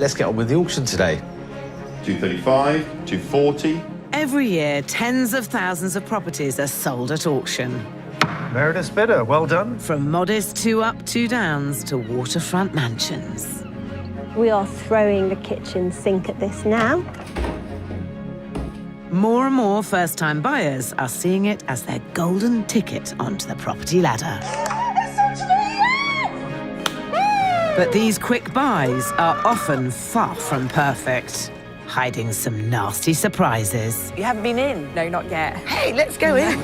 Let's get on with the auction today. 235, 240. Every year, tens of thousands of properties are sold at auction. Meredith's bidder, well done. From modest 2-up, 2-downs to waterfront mansions. We are throwing the kitchen sink at this now. More and more first-time buyers are seeing it as their golden ticket onto the property ladder. But these quick buys are often far from perfect, hiding some nasty surprises. You haven't been in? No, not yet. Hey, let's go in.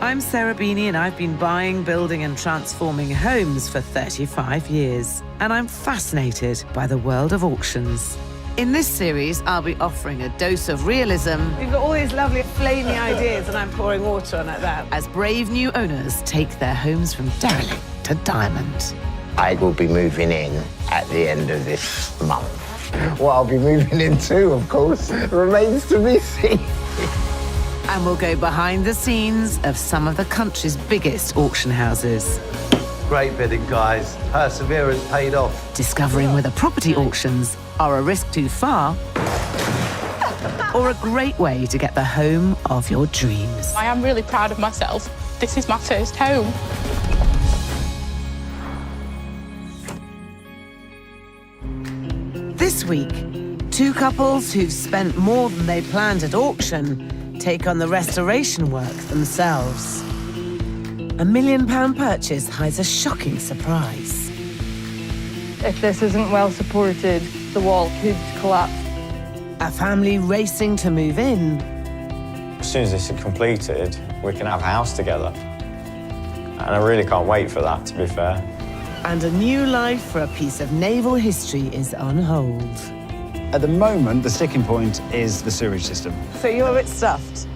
I'm Sarah Beeny and I've been buying, building and transforming homes for 35 years. And I'm fascinated by the world of auctions. In this series, I'll be offering a dose of realism. You've got all these lovely flamey ideas and I'm pouring water on like that. As brave new owners take their homes from derelict to diamond. I will be moving in at the end of this month. What I'll be moving into, of course, remains to be seen. And we'll go behind the scenes of some of the country's biggest auction houses. Great bidding, guys. Perseverance paid off. Discovering whether property auctions are a risk too far or a great way to get the home of your dreams. I am really proud of myself. This is my first home. This week, two couples who've spent more than they planned at auction take on the restoration work themselves. A £1 million purchase hides a shocking surprise. If this isn't well supported, the wall could collapse. A family racing to move in. As soon as this is completed, we can have a house together. And I really can't wait for that, to be fair. And a new life for a piece of naval history is on hold. At the moment, the sticking point is the sewage system. So you're a bit stuffed?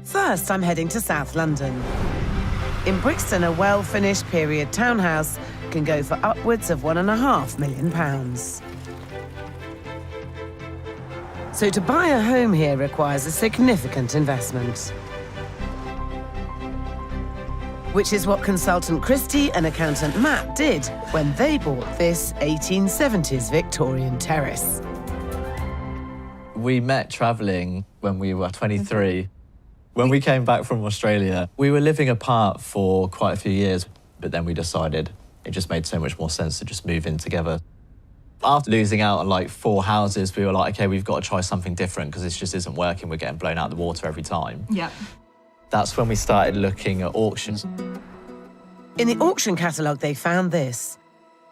First, I'm heading to South London. In Brixton, a well-finished period townhouse can go for upwards of £1.5 million. So to buy a home here requires a significant investment. Which is what consultant Christy and accountant Matt did when they bought this 1870s Victorian terrace. We met travelling when we were 23. When we came back from Australia, we were living apart for quite a few years, but then we decided it just made so much more sense to just move in together. After losing out on like 4 houses, we were like, okay, we've got to try something different because this just isn't working. We're getting blown out of the water every time. Yeah. That's when we started looking at auctions. In the auction catalogue, they found this.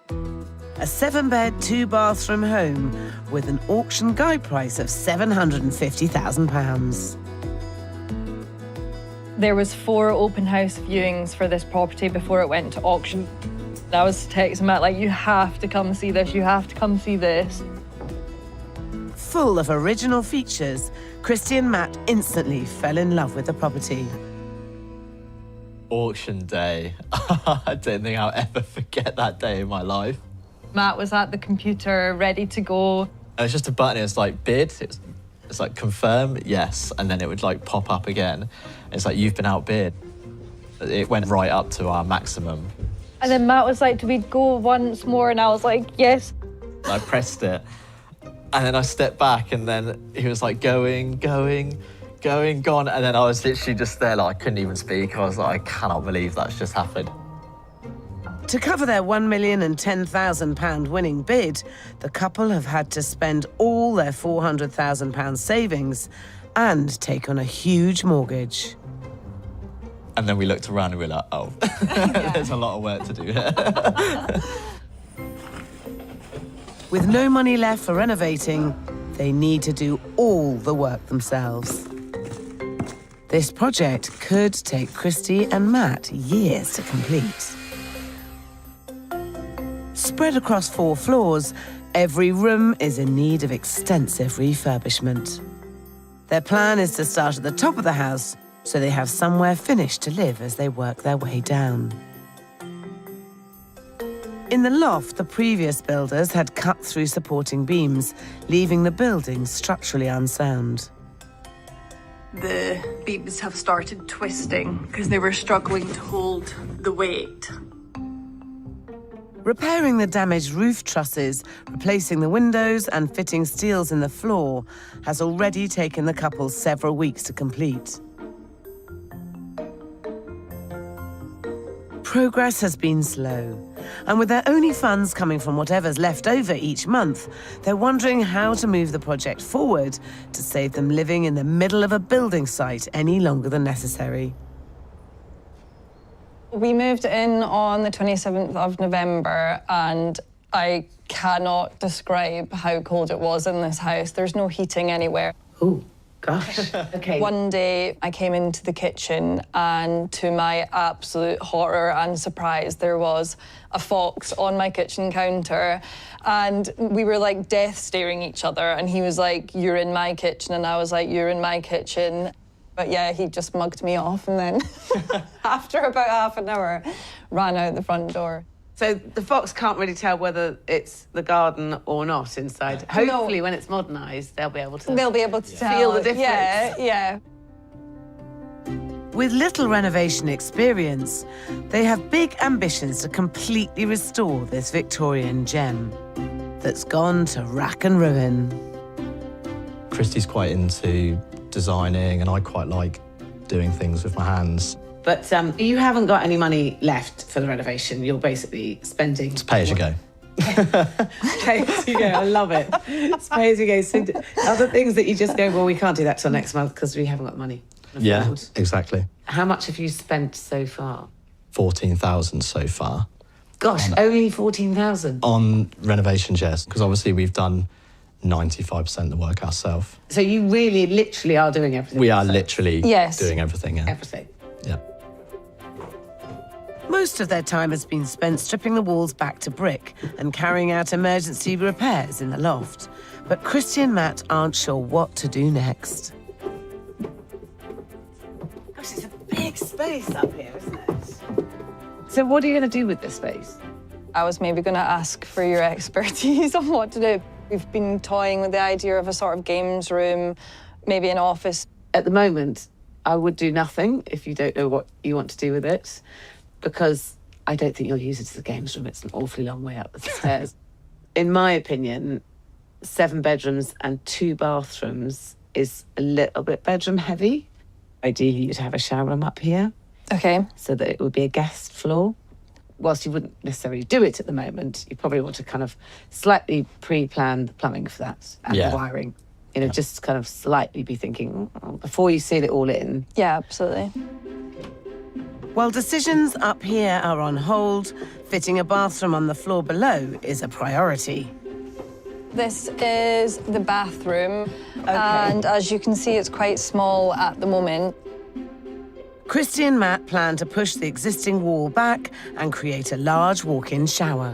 A 7-bed, 2-bathroom home with an auction guide price of £750,000. There was 4 open house viewings for this property before it went to auction. I was texting Matt, like, you have to come see this, you have to come see this. Full of original features, Christy and Matt instantly fell in love with the property. Auction day. I don't think I'll ever forget that day in my life. Matt was at the computer, ready to go. And it's just a button, it's like bid, it's like confirm, yes, and then it would like pop up again. It's like, you've been outbid. It went right up to our maximum. And then Matt was like, do we go once more? And I was like, yes. I pressed it. And then I stepped back and then he was like, going, gone. And then I was literally just there, like, I couldn't even speak. I was like, I cannot believe that's just happened. To cover their £1,010,000 winning bid, the couple have had to spend all their £400,000 savings and take on a huge mortgage. And then we looked around and we were like, oh, there's a lot of work to do here. With no money left for renovating, they need to do all the work themselves. This project could take Christy and Matt years to complete. Spread across 4 floors, every room is in need of extensive refurbishment. Their plan is to start at the top of the house so they have somewhere finished to live as they work their way down. In the loft, the previous builders had cut through supporting beams, leaving the building structurally unsound. The beams have started twisting because they were struggling to hold the weight. Repairing the damaged roof trusses, replacing the windows and fitting steels in the floor has already taken the couple several weeks to complete. Progress has been slow, and with their only funds coming from whatever's left over each month, they're wondering how to move the project forward to save them living in the middle of a building site any longer than necessary. We moved in on the 27th of November, and I cannot describe how cold it was in this house. There's no heating anywhere. Oh, gosh. Okay. One day I came into the kitchen, and to my absolute horror and surprise, there was a fox on my kitchen counter, and we were like death staring each other, and he was like, "You're in my kitchen," and I was like, "You're in my kitchen." But yeah, he just mugged me off, and then after about half an hour, ran out the front door. So the fox can't really tell whether it's the garden or not inside. Hopefully, when it's modernised, they'll be able to. They'll be able to feel the difference. Yeah. With little renovation experience, they have big ambitions to completely restore this Victorian gem that's gone to rack and ruin. Christy's quite into designing, and I quite like doing things with my hands. But you haven't got any money left for the renovation. You're basically spending. It's pay as you go. Pay as you go. I love it. It's pay as you go. So other things that you just go, well, we can't do that till next month because we haven't got the money. Yeah, exactly. How much have you spent so far? 14,000 so far. Gosh, only 14,000. On renovations, yes, because obviously we've done 95% of the work ourselves. So you really, literally are doing everything. We are yourself? literally doing everything, yeah. Everything. Yeah. Most of their time has been spent stripping the walls back to brick and carrying out emergency repairs in the loft. But Christy and Matt aren't sure what to do next. Gosh, it's a big space up here, isn't it? So what are you going to do with this space? I was maybe going to ask for your expertise on what to do. We've been toying with the idea of a sort of games room, maybe an office. At the moment, I would do nothing if you don't know what you want to do with it, because I don't think you'll use it as a games room. It's an awfully long way up the stairs. In my opinion, 7 bedrooms and 2 bathrooms is a little bit bedroom heavy. Ideally, you'd have a shower room up here. Okay. So that it would be a guest floor. Whilst you wouldn't necessarily do it at the moment, you probably want to kind of slightly pre-plan the plumbing for that and the wiring. You know, just kind of slightly be thinking, before you seal it all in. Yeah, absolutely. While decisions up here are on hold, fitting a bathroom on the floor below is a priority. This is the bathroom, and as you can see, it's quite small at the moment. Christy and Matt plan to push the existing wall back and create a large walk-in shower.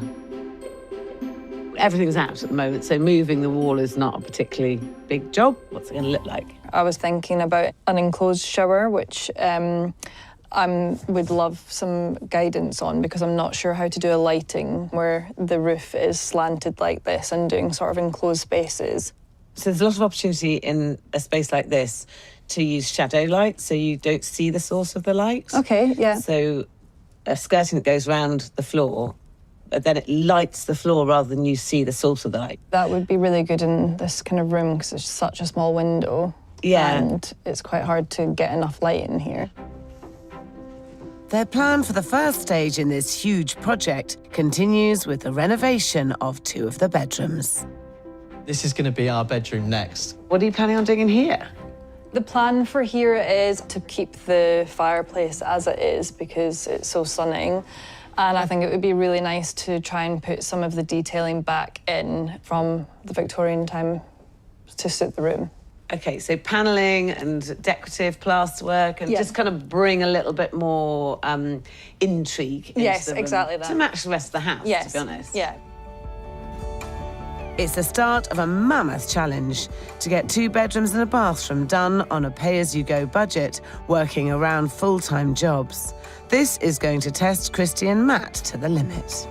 Everything's out at the moment, so moving the wall is not a particularly big job. What's it going to look like? I was thinking about an enclosed shower, which I would love some guidance on, because I'm not sure how to do a lighting where the roof is slanted like this and doing sort of enclosed spaces. So there's a lot of opportunity in a space like this to use shadow light, so you don't see the source of the light. Okay, yeah. So a skirting that goes round the floor, but then it lights the floor rather than you see the source of the light. That would be really good in this kind of room, because it's such a small window. Yeah. And it's quite hard to get enough light in here. Their plan for the first stage in this huge project continues with the renovation of 2 of the bedrooms. This is going to be our bedroom next. What are you planning on doing in here? The plan for here is to keep the fireplace as it is, because it's so stunning. And I think it would be really nice to try and put some of the detailing back in from the Victorian time to suit the room. Okay, so panelling and decorative plasterwork, and just kind of bring a little bit more intrigue into the room. Exactly that. To match the rest of the house, yes. to be honest. Yeah. It's the start of a mammoth challenge to get 2 bedrooms and a bathroom done on a pay-as-you-go budget, working around full-time jobs. This is going to test Christy and Matt to the limit.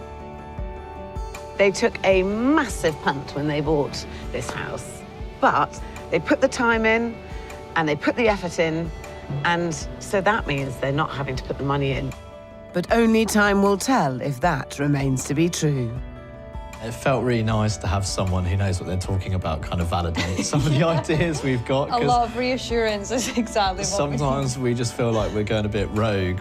They took a massive punt when they bought this house, but they put the time in and they put the effort in, and so that means they're not having to put the money in. But only time will tell if that remains to be true. It felt really nice to have someone who knows what they're talking about kind of validate some of the ideas we've got. A lot of reassurance is exactly what sometimes we just feel like we're going a bit rogue.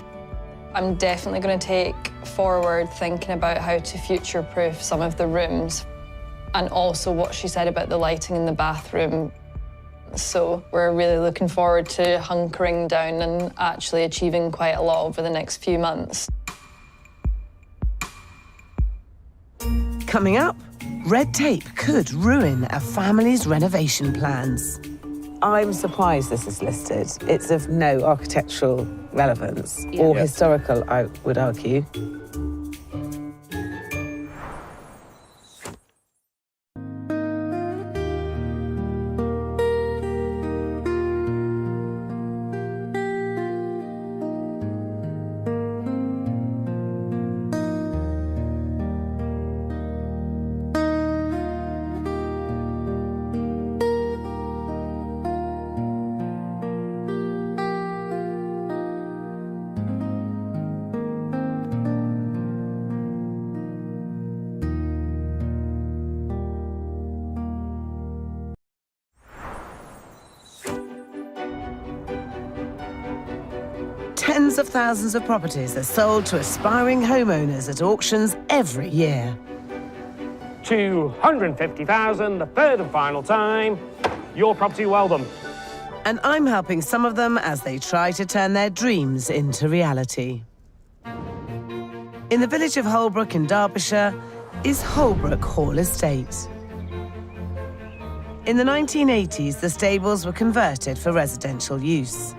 I'm definitely going to take forward thinking about how to future-proof some of the rooms, and also what she said about the lighting in the bathroom. So we're really looking forward to hunkering down and actually achieving quite a lot over the next few months. Coming up, red tape could ruin a family's renovation plans. I'm surprised this is listed. It's of no architectural relevance or historical, I would argue. Tens of thousands of properties are sold to aspiring homeowners at auctions every year. 250,000, the third and final time. Your property, well done. And I'm helping some of them as they try to turn their dreams into reality. In the village of Holbrook in Derbyshire is Holbrook Hall Estate. In the 1980s, the stables were converted for residential use.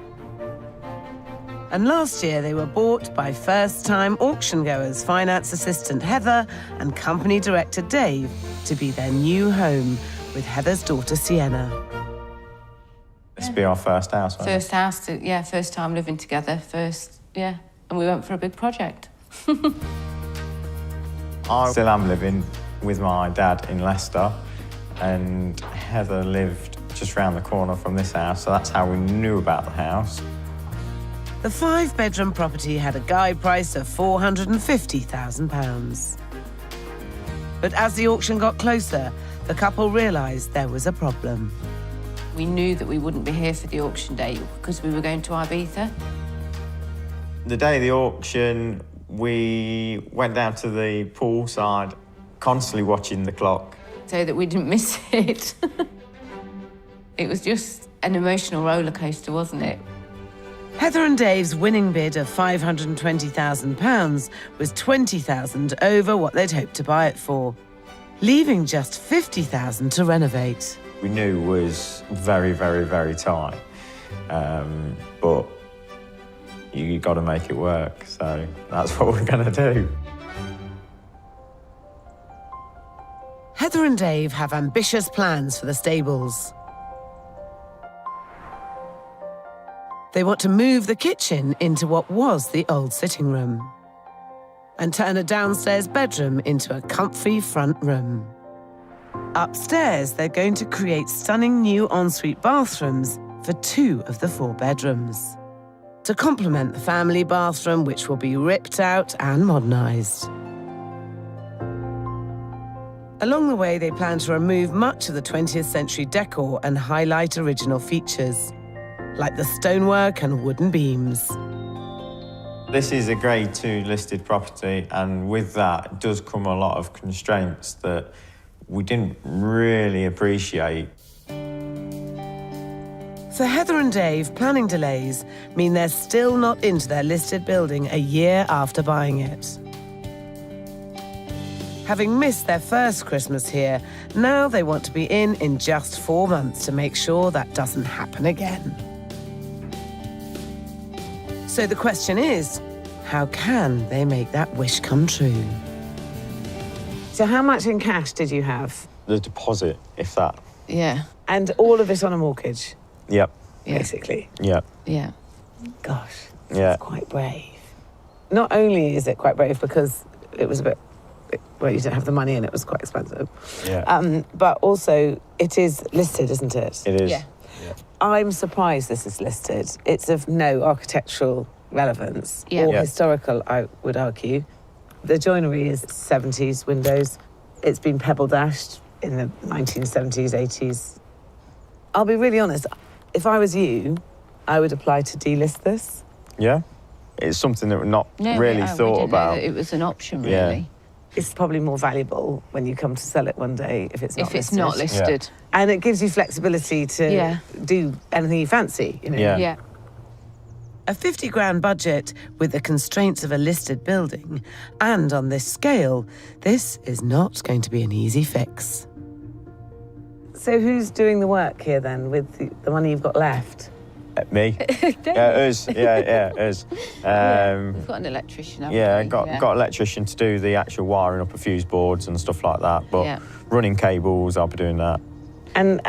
And last year, they were bought by first-time auction-goers, finance assistant Heather and company director Dave, to be their new home with Heather's daughter Sienna. This will be our first house, won't it? First house, first time living together, and we went for a big project. I still am living with my dad in Leicester, and Heather lived just round the corner from this house, so that's how we knew about the house. The 5-bedroom property had a guide price of £450,000. But as the auction got closer, the couple realised there was a problem. We knew that we wouldn't be here for the auction date because we were going to Ibiza. The day of the auction, we went down to the poolside, constantly watching the clock. So that we didn't miss it. It was just an emotional roller coaster, wasn't it? Heather and Dave's winning bid of £520,000 was £20,000 over what they'd hoped to buy it for, leaving just £50,000 to renovate. We knew was very, very, very tight, but you got to make it work, so that's what we're going to do. Heather and Dave have ambitious plans for the stables. They want to move the kitchen into what was the old sitting room and turn a downstairs bedroom into a comfy front room. Upstairs, they're going to create stunning new ensuite bathrooms for 2 of the 4 bedrooms to complement the family bathroom, which will be ripped out and modernised. Along the way, they plan to remove much of the 20th century decor and highlight original features, like the stonework and wooden beams. This is a Grade 2 listed property, and with that does come a lot of constraints that we didn't really appreciate. For Heather and Dave, planning delays mean they're still not into their listed building a year after buying it. Having missed their first Christmas here, now they want to be in just 4 months to make sure that doesn't happen again. So the question is, how can they make that wish come true? So how much in cash did you have? The deposit, if that. Yeah. And all of it on a mortgage? Yep. Basically? Yep. Yeah. Gosh, yeah. That's quite brave. Not only is it quite brave because it was well, you didn't have the money and it was quite expensive. Yeah. But also, it is listed, isn't it? It is. Yeah. I'm surprised this is listed. It's of no architectural relevance, Yeah. or Yeah. historical, I would argue. The joinery is 70s windows. It's been pebble dashed in the 1970s, 80s. I'll be really honest, if I was you, I would apply to delist this. Yeah. It's something that we're not really we thought didn't know about. that it was an option, Yeah. really. It's probably more valuable when you come to sell it one day if it's not If it's listed. not listed. And it gives you flexibility to Yeah. do anything you fancy, you know. Yeah. A 50 grand budget with the constraints of a listed building, and on this scale, this is not going to be an easy fix. So who's doing the work here then with the money you've got left? Me. Us. Yeah, us. We've got an electrician, haven't Yeah, we? got an electrician to do the actual wiring up of fuse boards and stuff like that. But Yeah. running cables, I'll be doing that. And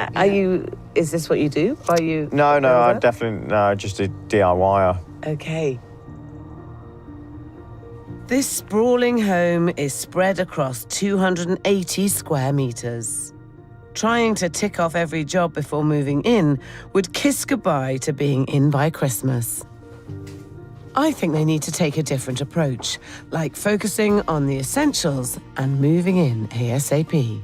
is this what you do? Are you? No, I builder? definitely, no, just a DIYer. Okay. This sprawling home is spread across 280 square metres. Trying to tick off every job before moving in would kiss goodbye to being in by Christmas. I think they need to take a different approach, like focusing on the essentials and moving in ASAP.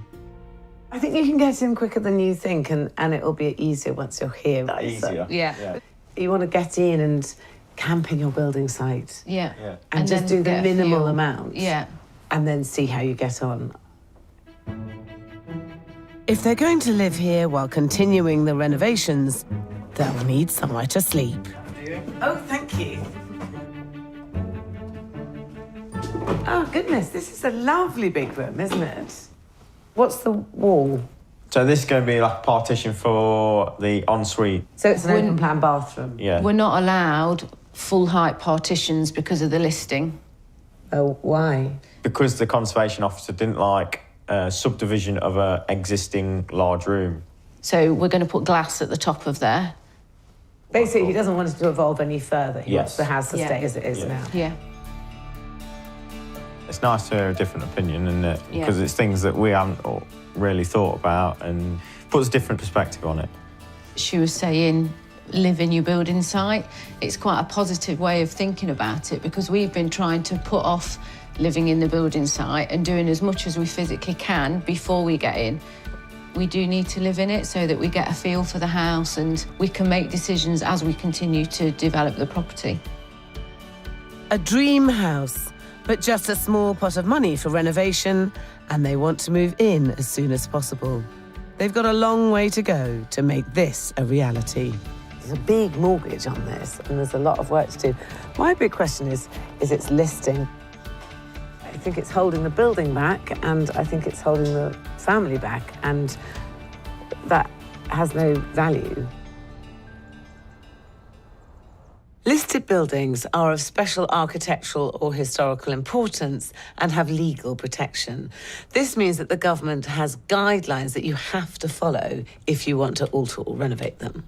I think you can get in quicker than you think, and it will be easier once you're here. Easier. Yeah. You want to get in and camp in your building site. Yeah. And just then do the get a minimal feel. amount. Yeah. And then see how you get on. If they're going to live here while continuing the renovations, they'll need somewhere to sleep. Oh, thank you. Oh, goodness, this is a lovely big room, isn't it? What's the wall? So this is going to be like a partition for the ensuite. So it's an open plan bathroom? Yeah. We're not allowed full height partitions because of the listing. Oh, why? Because the conservation officer didn't like subdivision of a existing large room. So we're going to put glass at the top of there. Basically, he doesn't want it to evolve any further. He wants Yes. the house to Yeah. stay as it is now. Yeah. It's nice to hear a different opinion, isn't it? Yeah. Because it's things that we haven't really thought about and puts a different perspective on it. She was saying, live in your building site. It's quite a positive way of thinking about it because we've been trying to put off living in the building site and doing as much as we physically can before we get in. We do need to live in it so that we get a feel for the house and we can make decisions as we continue to develop the property. A dream house, but just a small pot of money for renovation, and they want to move in as soon as possible. They've got a long way to go to make this a reality. There's a big mortgage on this, and there's a lot of work to do. My big question is its listing. I think it's holding the building back, and I think it's holding the family back, and that has no value. Listed buildings are of special architectural or historical importance and have legal protection. This means that the government has guidelines that you have to follow if you want to alter or renovate them.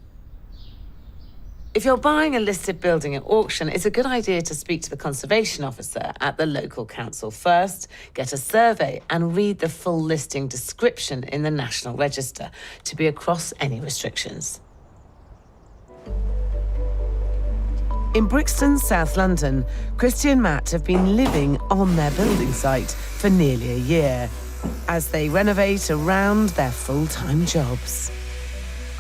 If you're buying a listed building at auction, it's a good idea to speak to the conservation officer at the local council first, get a survey and read the full listing description in the National Register to be across any restrictions. In Brixton, South London, Christy and Matt have been living on their building site for nearly a year as they renovate around their full-time jobs.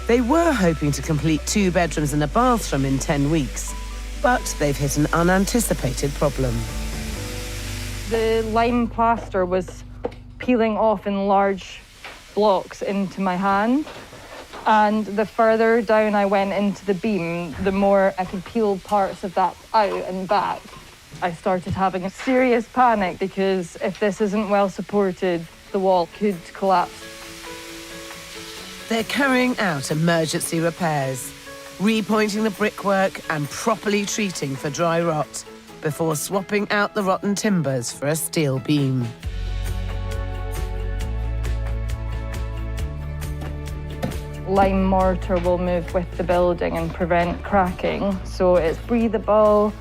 They were hoping to complete 2 bedrooms and a bathroom in 10 weeks, but they've hit an unanticipated problem. The lime plaster was peeling off in large blocks into my hand. And the further down I went into the beam, the more I could peel parts of that out and back. I started having a serious panic because if this isn't well supported, the wall could collapse. They're carrying out emergency repairs, repointing the brickwork and properly treating for dry rot before swapping out the rotten timbers for a steel beam. Lime mortar will move with the building and prevent cracking, so it's breathable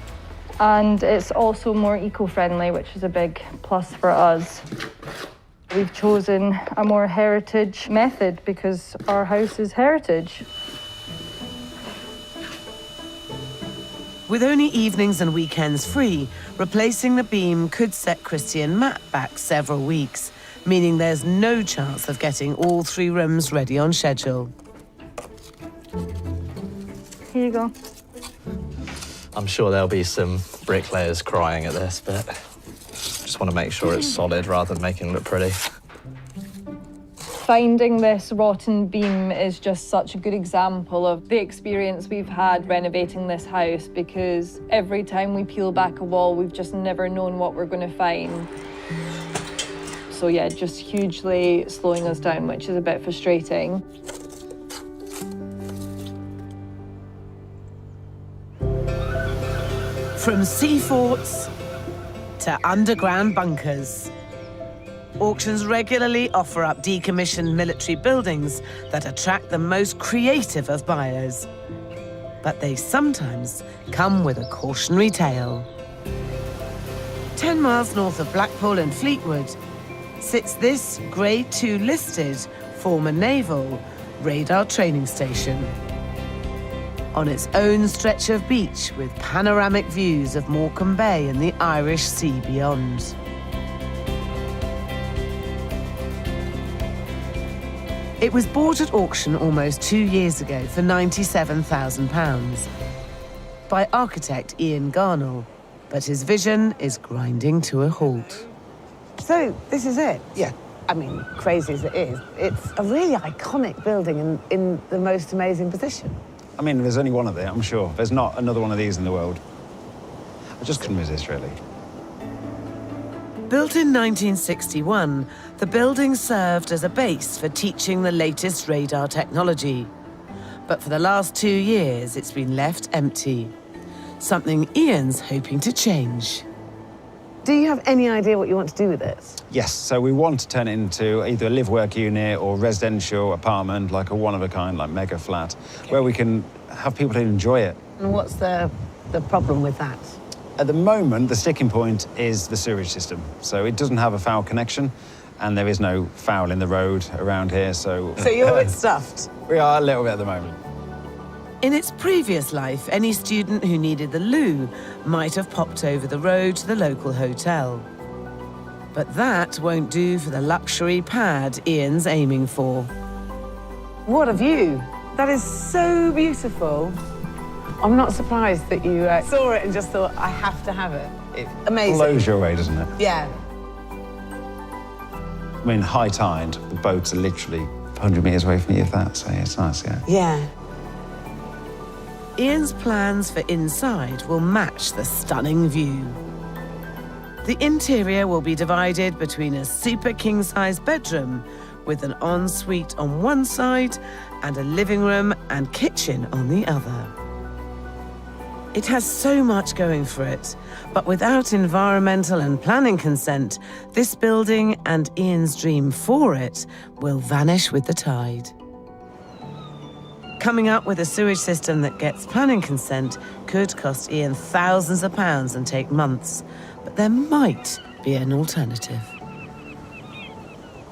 and it's also more eco-friendly, which is a big plus for us. We've chosen a more heritage method because our house is heritage. With only evenings and weekends free, replacing the beam could set Christy and Matt back several weeks, meaning there's no chance of getting all 3 rooms ready on schedule. Here you go. I'm sure there'll be some bricklayers crying at this, but just want to make sure it's solid rather than making it look pretty. Finding this rotten beam is just such a good example of the experience we've had renovating this house, because every time we peel back a wall, we've just never known what we're going to find. So yeah, just hugely slowing us down, which is a bit frustrating. From sea forts to underground bunkers, auctions regularly offer up decommissioned military buildings that attract the most creative of buyers. But they sometimes come with a cautionary tale. 10 miles north of Blackpool and Fleetwood sits this Grade 2 listed former naval radar training station. On its own stretch of beach with panoramic views of Morecambe Bay and the Irish Sea beyond. It was bought at auction almost 2 years ago for £97,000 by architect Ian Garnell, but his vision is grinding to a halt. So, this is it? Yeah. I mean, crazy as it is, it's a really iconic building in the most amazing position. I mean, there's only one of it, I'm sure. There's not another one of these in the world. I just couldn't resist, really. Built in 1961, the building served as a base for teaching the latest radar technology. But for the last 2 years, it's been left empty. Something Ian's hoping to change. Do you have any idea what you want to do with it? Yes, so we want to turn it into either a live-work unit or residential apartment, like a one-of-a-kind, like mega flat, where we can have people who enjoy it. And what's the problem with that? At the moment, the sticking point is the sewage system. So it doesn't have a foul connection, and there is no foul in the road around here, so... So you're a bit stuffed? We are a little bit at the moment. In its previous life, any student who needed the loo might have popped over the road to the local hotel. But that won't do for the luxury pad Ian's aiming for. What a view! That is so beautiful. I'm not surprised that you saw it and just thought, I have to have it. Amazing. It blows your way, doesn't it? Yeah. I mean, high tide, the boats are literally 100 metres away from you, if that, so it's nice, yeah. Yeah. Ian's plans for inside will match the stunning view. The interior will be divided between a super king-size bedroom with an ensuite on one side and a living room and kitchen on the other. It has so much going for it, but without environmental and planning consent, this building and Ian's dream for it will vanish with the tide. Coming up with a sewage system that gets planning consent could cost Ian thousands of pounds and take months, but there might be an alternative.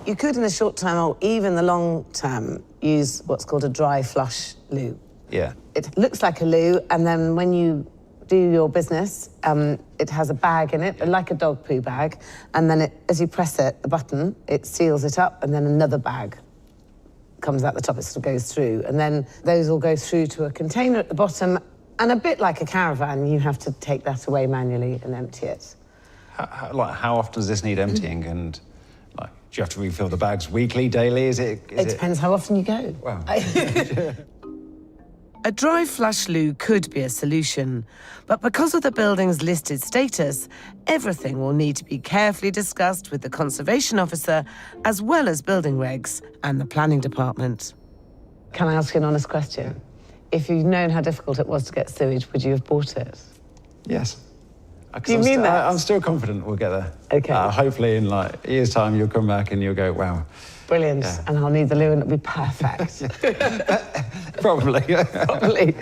You could, in the short term or even the long term, use what's called a dry flush loo. Yeah. It looks like a loo, and then when you do your business, it has a bag in it, like a dog poo bag, and then as you press it, the button, it seals it up, and then another bag comes out the top, it sort of goes through, and then those all go through to a container at the bottom, and a bit like a caravan, you have to take that away manually and empty it. How often does this need emptying, and do you have to refill the bags weekly, daily? It depends how often you go. Wow. A dry flush loo could be a solution, but because of the building's listed status, everything will need to be carefully discussed with the conservation officer, as well as building regs and the planning department. Can I ask you an honest question? If you'd known how difficult it was to get sewage, would you have bought it? Yes. Do you mean that? I'm still confident we'll get there. Okay. Hopefully in a year's time you'll come back and you'll go, wow. Brilliant. Yeah. And I'll need the loo and it'll be perfect. Probably. Probably.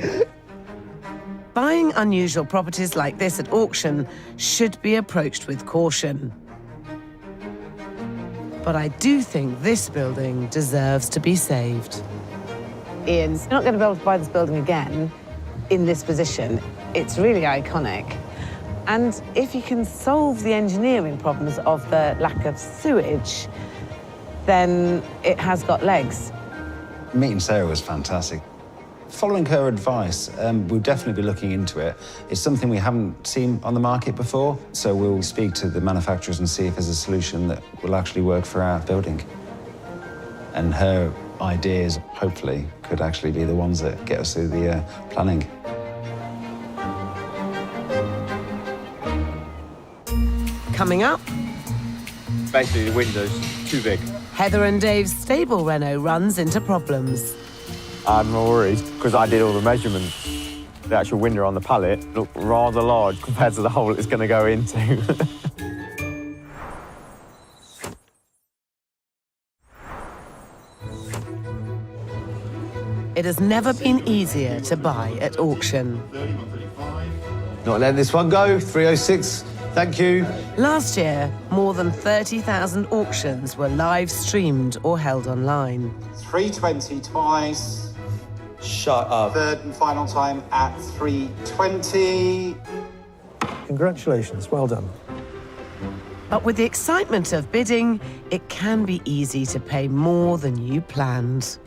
Buying unusual properties like this at auction should be approached with caution. But I do think this building deserves to be saved. Ian, you're not going to be able to buy this building again in this position. It's really iconic. And if you can solve the engineering problems of the lack of sewage, then it has got legs. Meeting Sarah was fantastic. Following her advice, we'll definitely be looking into it. It's something we haven't seen on the market before, so we'll speak to the manufacturers and see if there's a solution that will actually work for our building. And her ideas, hopefully, could actually be the ones that get us through the planning. Coming up, Basically, the window's too big. Heather and Dave's stable reno runs into problems. I'm more worried because I did all the measurements. The actual window on the pallet looked rather large compared to the hole it's going to go into. It has never been easier to buy at auction. Not letting this one go. 306. Thank you. Last year, more than 30,000 auctions were live streamed or held online. 320 twice. Shut up. Third and final time at 320. Congratulations, well done. But with the excitement of bidding, it can be easy to pay more than you planned.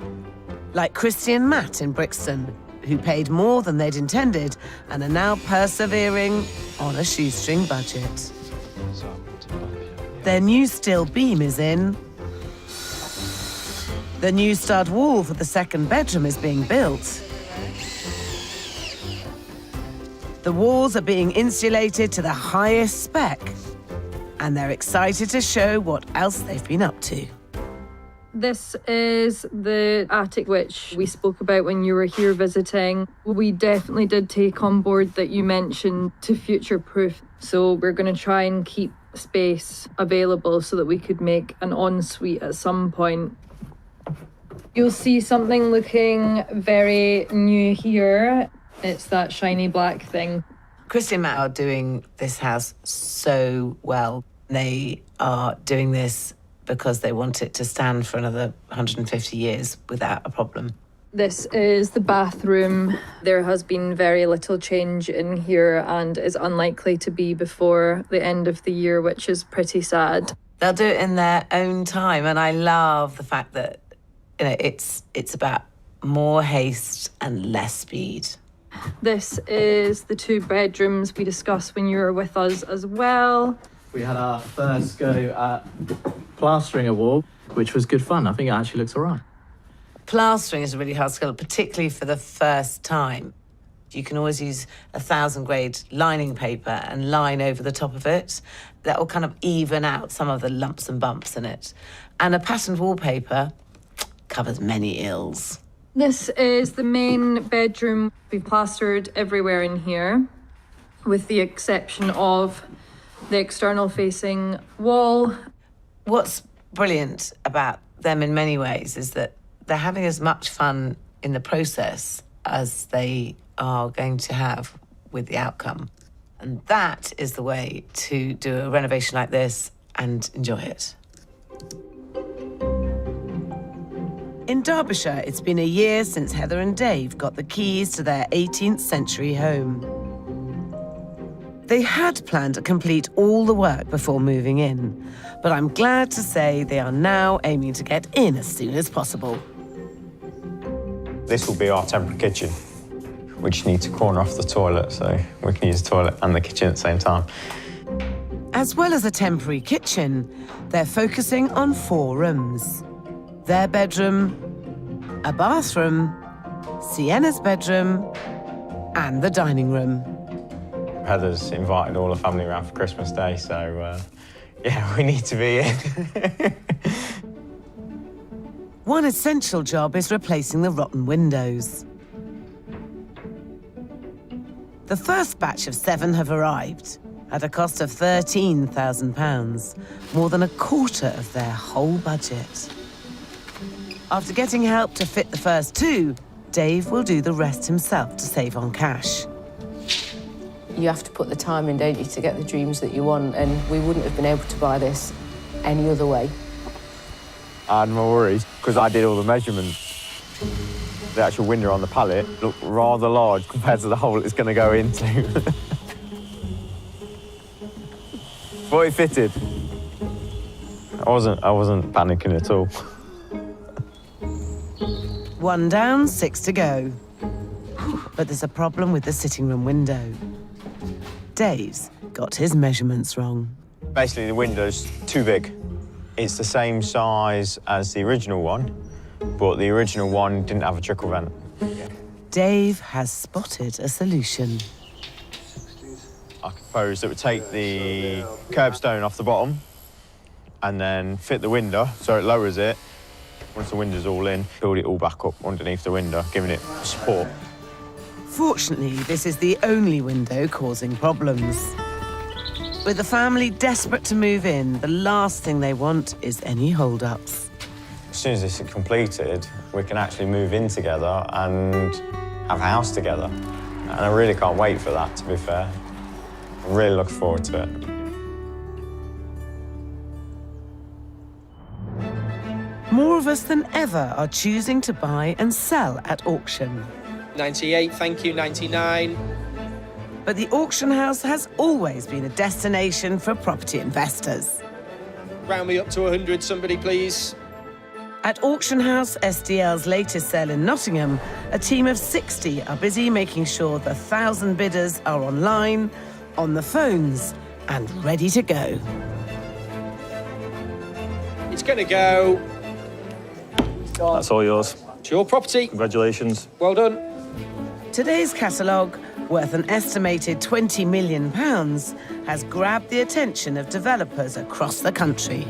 Like Christy and Matt in Brixton, who paid more than they'd intended and are now persevering on a shoestring budget. Their new steel beam is in. The new stud wall for the second bedroom is being built. The walls are being insulated to the highest spec, and they're excited to show what else they've been up to. This is the attic which we spoke about when you were here visiting. We definitely did take on board that you mentioned to future-proof. So we're going to try and keep space available so that we could make an ensuite at some point. You'll see something looking very new here. It's that shiny black thing. Christy and Matt are doing this house so well. They are doing this because they want it to stand for another 150 years without a problem. This is the bathroom. There has been very little change in here and is unlikely to be before the end of the year, which is pretty sad. They'll do it in their own time, and I love the fact that, you know, it's about more haste and less speed. This is the 2 bedrooms we discussed when you were with us as well. We had our first go at plastering a wall, which was good fun. I think it actually looks all right. Plastering is a really hard skill, particularly for the first time. You can always use 1,000 grade lining paper and line over the top of it. That will kind of even out some of the lumps and bumps in it. And a patterned wallpaper covers many ills. This is the main bedroom. We've plastered everywhere in here, with the exception of the external facing wall. What's brilliant about them in many ways is that they're having as much fun in the process as they are going to have with the outcome. And that is the way to do a renovation like this and enjoy it. In Derbyshire, it's been a year since Heather and Dave got the keys to their 18th century home. They had planned to complete all the work before moving in, but I'm glad to say they are now aiming to get in as soon as possible. This will be our temporary kitchen. We just need to corner off the toilet, so we can use the toilet and the kitchen at the same time. As well as a temporary kitchen, they're focusing on 4 rooms. Their bedroom, a bathroom, Sienna's bedroom, and the dining room. Heather's invited all the family around for Christmas Day, so yeah, we need to be in. One essential job is replacing the rotten windows. The first batch of 7 have arrived at a cost of £13,000, more than a quarter of their whole budget. After getting help to fit the first 2, Dave will do the rest himself to save on cash. You have to put the time in, don't you, to get the dreams that you want, and we wouldn't have been able to buy this any other way. I had more worries because I did all the measurements. The actual window on the pallet looked rather large compared to the hole it's going to go into. But it fitted. I wasn't panicking at all. 1 down, 6 to go. But there's a problem with the sitting room window. Dave's got his measurements wrong. Basically, the window's too big. It's the same size as the original one, but the original one didn't have a trickle vent. Dave has spotted a solution. I proposed that we take the curbstone off the bottom and then fit the window so it lowers it. Once the window's all in, build it all back up underneath the window, giving it support. Fortunately, this is the only window causing problems. With the family desperate to move in, the last thing they want is any hold-ups. As soon as this is completed, we can actually move in together and have a house together. And I really can't wait for that, to be fair. I'm really looking forward to it. More of us than ever are choosing to buy and sell at auction. 98, thank you, 99. But the auction house has always been a destination for property investors. Round me up to 100, somebody, please. At Auction House SDL's latest sale in Nottingham, a team of 60 are busy making sure the 1,000 bidders are online, on the phones, and ready to go. It's going to go. That's all yours. It's your property. Congratulations. Well done. Today's catalogue, worth an estimated £20 million, has grabbed the attention of developers across the country.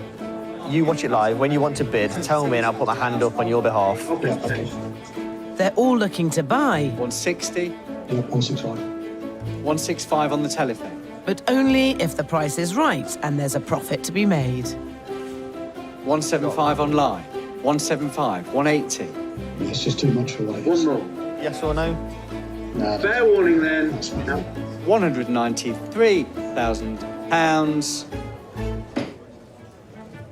You watch it live. When you want to bid, tell me and I'll put my hand up on your behalf. They're all looking to buy. 160. Yeah, 165. 165 on the telephone. But only if the price is right and there's a profit to be made. 175 online. 175. 180. Yeah, it's just too much for what it is. One more. Yes or no? No. Fair warning then. £193,000.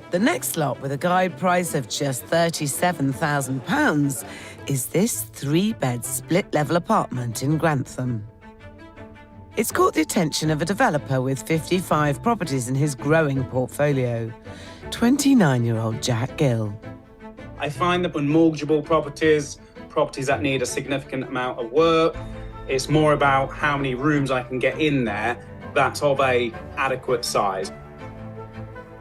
The next lot, with a guide price of just £37,000, is this 3-bed split-level apartment in Grantham. It's caught the attention of a developer with 55 properties in his growing portfolio, 29-year-old Jack Gill. I find that unmortgageable properties, properties that need a significant amount of work, it's more about how many rooms I can get in there that's of a adequate size.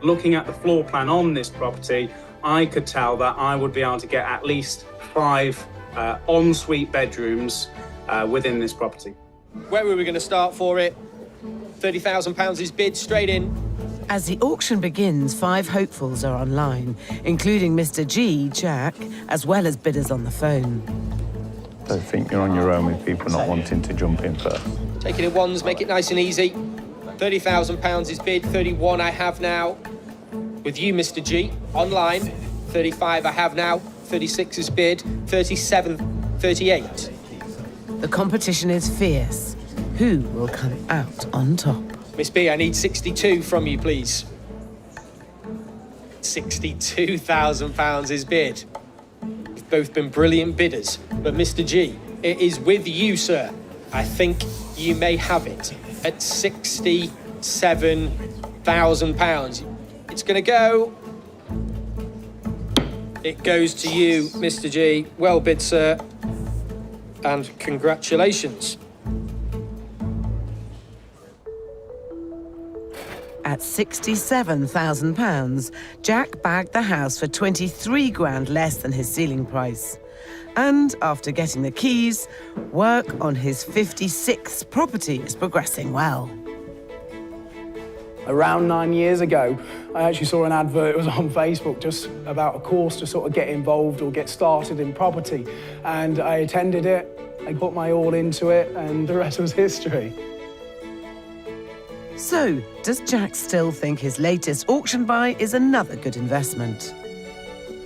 Looking at the floor plan on this property, I could tell that I would be able to get at least 5 ensuite bedrooms within this property. Where were we going to start for it? £30,000 is bid, straight in. As the auction begins, 5 hopefuls are online, including Mr. G, Jack, as well as bidders on the phone. Don't think you're on your own with people not wanting to jump in first. Take it in ones, make it nice and easy. £30,000 is bid, 31 I have now. With you, Mr. G, online. 35 I have now, 36 is bid, 37, 38. The competition is fierce. Who will come out on top? Miss B, I need 62 from you, please. £62,000 is bid. You've both been brilliant bidders, but Mr. G, it is with you, sir. I think you may have it at £67,000. It's going to go. It goes to you, Mr. G. Well bid, sir. And congratulations. At £67,000, Jack bagged the house for 23 grand less than his ceiling price. And after getting the keys, work on his 56th property is progressing well. Around 9 years ago, I actually saw an advert, it was on Facebook, just about a course to sort of get involved or get started in property. And I attended it, I put my all into it, and the rest was history. So, does Jack still think his latest auction buy is another good investment?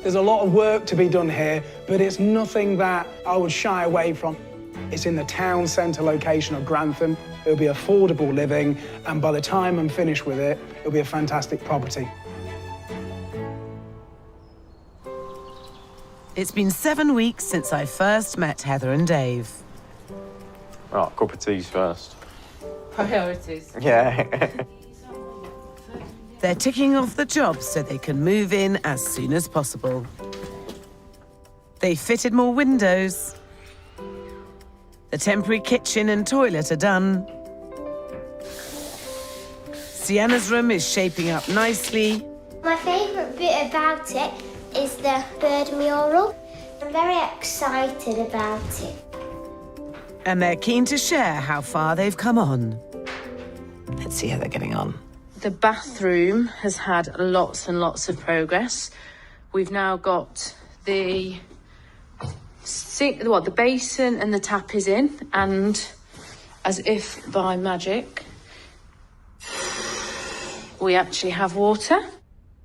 There's a lot of work to be done here, but it's nothing that I would shy away from. It's in the town centre location of Grantham. It'll be affordable living, and by the time I'm finished with it, it'll be a fantastic property. It's been 7 weeks since I first met Heather and Dave. Right, cup of teas first. Priorities. Yeah. They're ticking off the jobs so they can move in as soon as possible. They fitted more windows. The temporary kitchen and toilet are done. Sienna's room is shaping up nicely. My favourite bit about it is the bird mural. I'm very excited about it. And they're keen to share how far they've come on. Let's see how they're getting on. The bathroom has had lots and lots of progress. We've now got the sink, the basin and the tap is in, and as if by magic, we actually have water.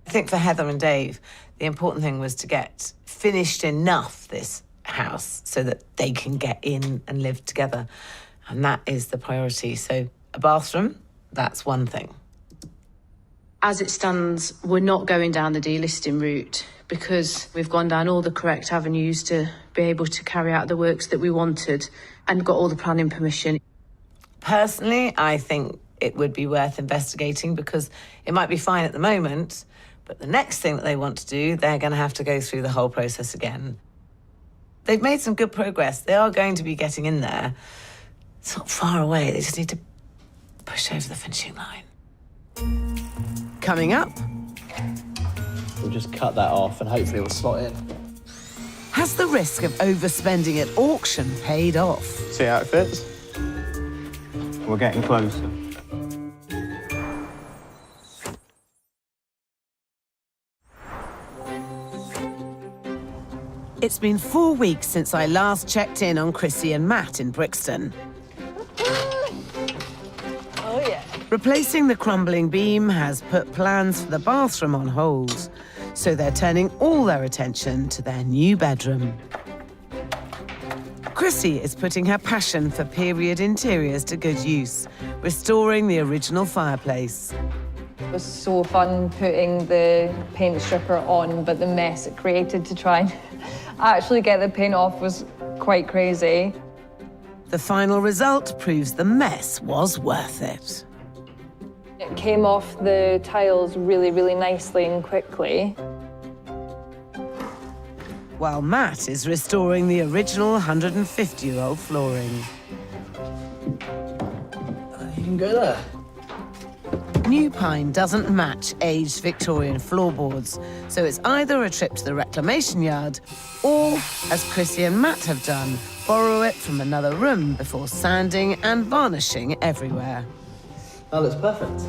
I think for Heather and Dave, the important thing was to get finished enough this house so that they can get in and live together. And that is the priority. So a bathroom, that's one thing. As it stands, we're not going down the delisting route because we've gone down all the correct avenues to be able to carry out the works that we wanted and got all the planning permission. Personally, I think it would be worth investigating because it might be fine at the moment, but the next thing that they want to do, they're going to have to go through the whole process again. They've made some good progress. They are going to be getting in there. It's not far away. They just need to push over the finishing line. Coming up. We'll just cut that off and hopefully it will slot in. Has the risk of overspending at auction paid off? See how it fits? We're getting closer. It's been 4 weeks since I last checked in on Chrissy and Matt in Brixton. Oh, yeah. Replacing the crumbling beam has put plans for the bathroom on hold, so they're turning all their attention to their new bedroom. Chrissy is putting her passion for period interiors to good use, restoring the original fireplace. It was so fun putting the paint stripper on, but the mess it created to try and actually get the paint off was quite crazy. The final result proves the mess was worth it. It came off the tiles really, really nicely and quickly. While Matt is restoring the original 150-year-old flooring. You can go there. New pine doesn't match aged Victorian floorboards, so it's either a trip to the reclamation yard or, as Chrissy and Matt have done, borrow it from another room before sanding and varnishing everywhere. That looks perfect.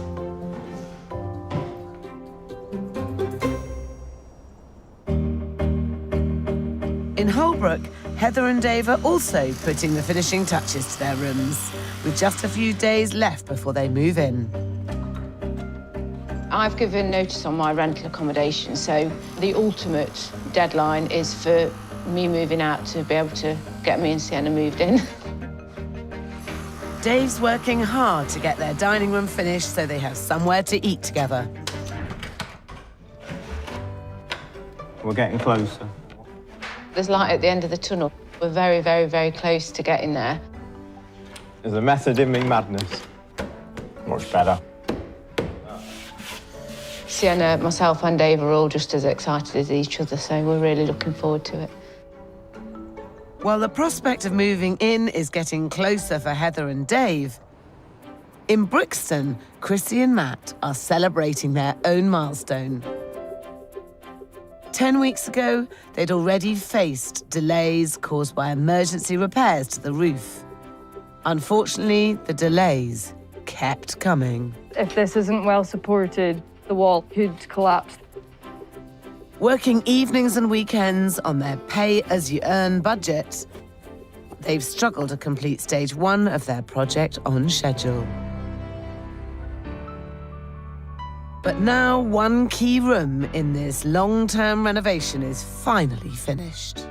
In Holbrook, Heather and Dave are also putting the finishing touches to their rooms, with just a few days left before they move in. I've given notice on my rental accommodation, so the ultimate deadline is for me moving out to be able to get me and Sienna moved in. Dave's working hard to get their dining room finished so they have somewhere to eat together. We're getting closer. There's light at the end of the tunnel. We're very, very, very close to getting there. There's a method in me madness. Much better. Sienna, myself and Dave are all just as excited as each other, so we're really looking forward to it. While the prospect of moving in is getting closer for Heather and Dave, in Brixton, Chrissy and Matt are celebrating their own milestone. 10 weeks ago, they'd already faced delays caused by emergency repairs to the roof. Unfortunately, the delays kept coming. If this isn't well supported, the wall could collapse. Working evenings and weekends on their pay-as-you-earn budget, they've struggled to complete stage 1 of their project on schedule. But now one key room in this long-term renovation is finally finished.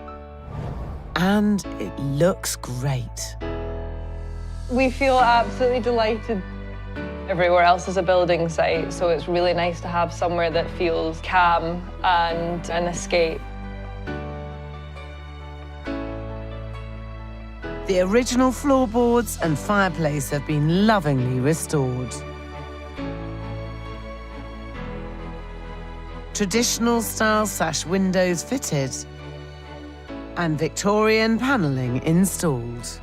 And it looks great. We feel absolutely delighted. Everywhere else is a building site, so it's really nice to have somewhere that feels calm and an escape. The original floorboards and fireplace have been lovingly restored. Traditional style sash windows fitted and Victorian panelling installed.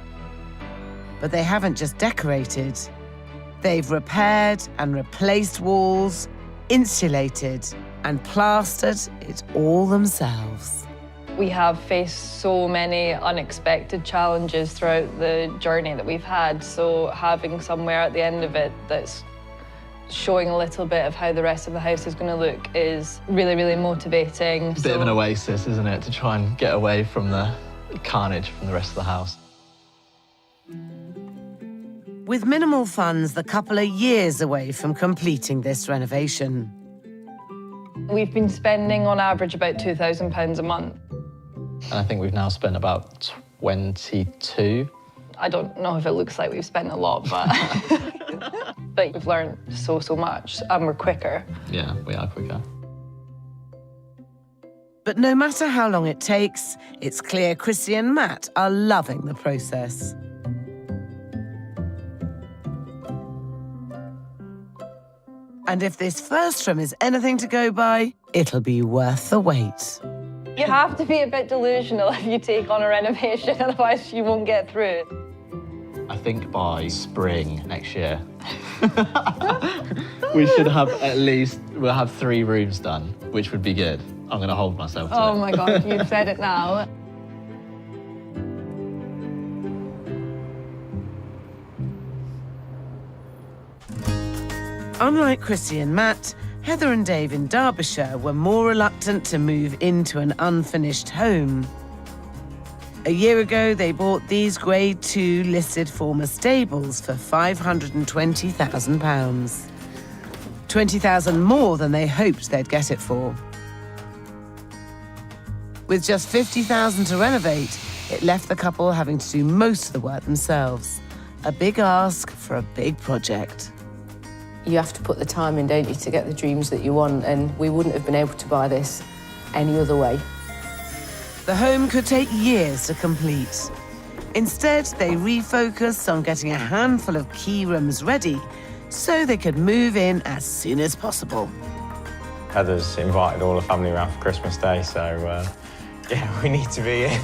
But they haven't just decorated. They've repaired and replaced walls, insulated and plastered it all themselves. We have faced so many unexpected challenges throughout the journey that we've had, so having somewhere at the end of it that's showing a little bit of how the rest of the house is going to look is really, really motivating. A bit of an oasis, isn't it, to try and get away from the carnage from the rest of the house. With minimal funds, the couple are years away from completing this renovation. We've been spending on average about £2,000 a month. And I think we've now spent about 22. I don't know if it looks like we've spent a lot, but but we've learned so much and we're quicker. Yeah, we are quicker. But no matter how long it takes, it's clear Chrissy and Matt are loving the process. And if this first room is anything to go by, it'll be worth the wait. You have to be a bit delusional if you take on a renovation, otherwise you won't get through it. I think by spring next year, we should have we'll have 3 rooms done, which would be good. I'm going to hold myself to it. Oh my God, you've said it now. Unlike Chrissy and Matt, Heather and Dave in Derbyshire were more reluctant to move into an unfinished home. A year ago, they bought these Grade 2 listed former stables for £520,000. £20,000 more than they hoped they'd get it for. With just £50,000 to renovate, it left the couple having to do most of the work themselves. A big ask for a big project. You have to put the time in, don't you, to get the dreams that you want, and we wouldn't have been able to buy this any other way. The home could take years to complete. Instead, they refocused on getting a handful of key rooms ready so they could move in as soon as possible. Heather's invited all the family around for Christmas Day, so yeah, we need to be in.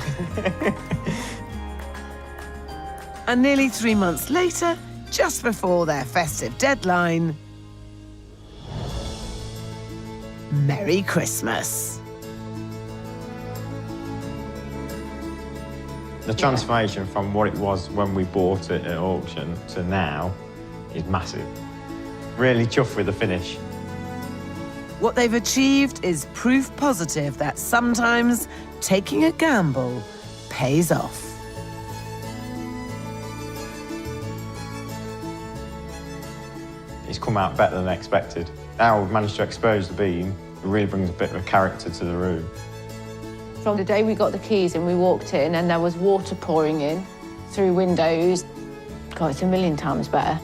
And nearly 3 months later, just before their festive deadline, Merry Christmas. The transformation from what it was when we bought it at auction to now is massive. Really chuffed with the finish. What they've achieved is proof positive that sometimes taking a gamble pays off. It's come out better than expected. Now we've managed to expose the beam, it really brings a bit of a character to the room. From the day we got the keys and we walked in and there was water pouring in through windows, God, it's a million times better.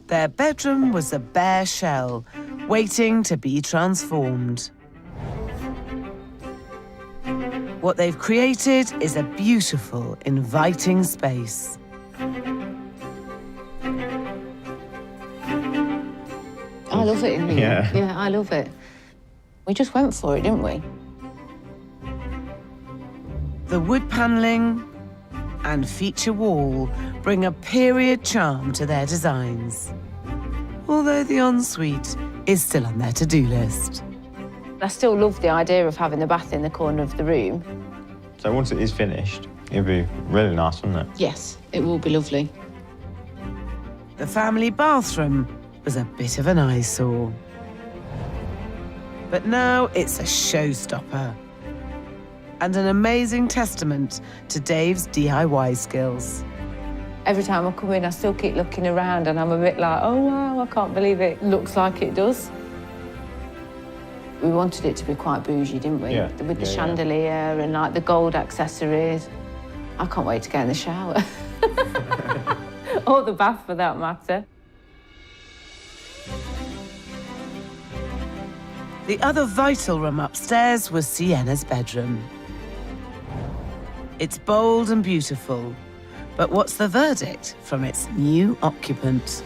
Their bedroom was a bare shell, waiting to be transformed. What they've created is a beautiful, inviting space. I love it in here. Yeah. Yeah, I love it. We just went for it, didn't we? The wood panelling and feature wall bring a period charm to their designs. Although the ensuite is still on their to-do list. I still love the idea of having the bath in the corner of the room. So once it is finished, it'll be really nice, wouldn't it? Yes, it will be lovely. The family bathroom was a bit of an eyesore. But now it's a showstopper. And an amazing testament to Dave's DIY skills. Every time I come in, I still keep looking around and I'm a bit like, oh wow, I can't believe it looks like it does. We wanted it to be quite bougie, didn't we? Yeah. With the chandelier and like the gold accessories. I can't wait to get in the shower. Or the bath for that matter. The other vital room upstairs was Sienna's bedroom. It's bold and beautiful. But what's the verdict from its new occupant?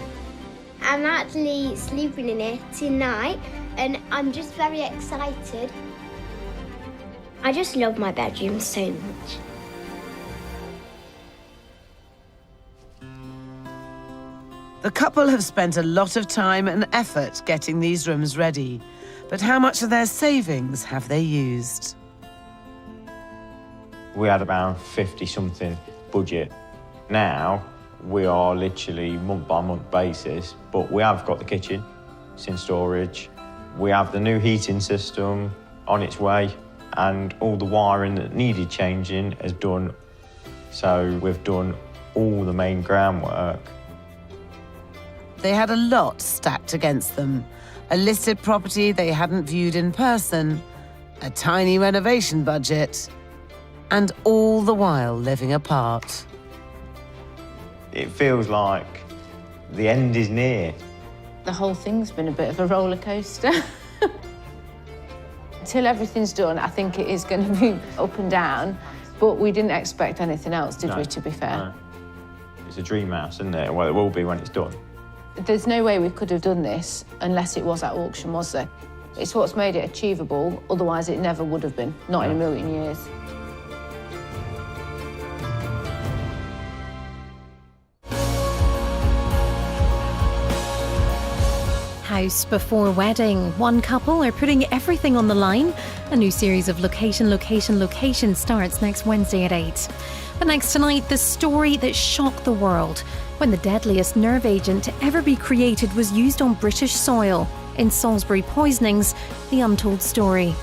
I'm actually sleeping in it tonight and I'm just very excited. I just love my bedroom so much. The couple have spent a lot of time and effort getting these rooms ready, but how much of their savings have they used? We had about 50-something budget. Now, we are literally month-by-month basis, but we have got the kitchen, it's in storage. We have the new heating system on its way, and all the wiring that needed changing is done. So we've done all the main groundwork. They had a lot stacked against them. A listed property they hadn't viewed in person, a tiny renovation budget, and all the while living apart. It feels like the end is near. The whole thing's been a bit of a roller coaster. Until everything's done, I think it is going to be up and down, but we didn't expect anything else, did we, to be fair? No. It's a dream house, isn't it? Well, it will be when it's done. There's no way we could have done this unless it was at auction, was there? It's what's made it achievable, otherwise it never would have been, not in a million years. House before wedding. One couple are putting everything on the line. A new series of Location starts next Wednesday at 8. But next tonight, the story that shocked the world when the deadliest nerve agent to ever be created was used on British soil. In Salisbury Poisonings, the untold story.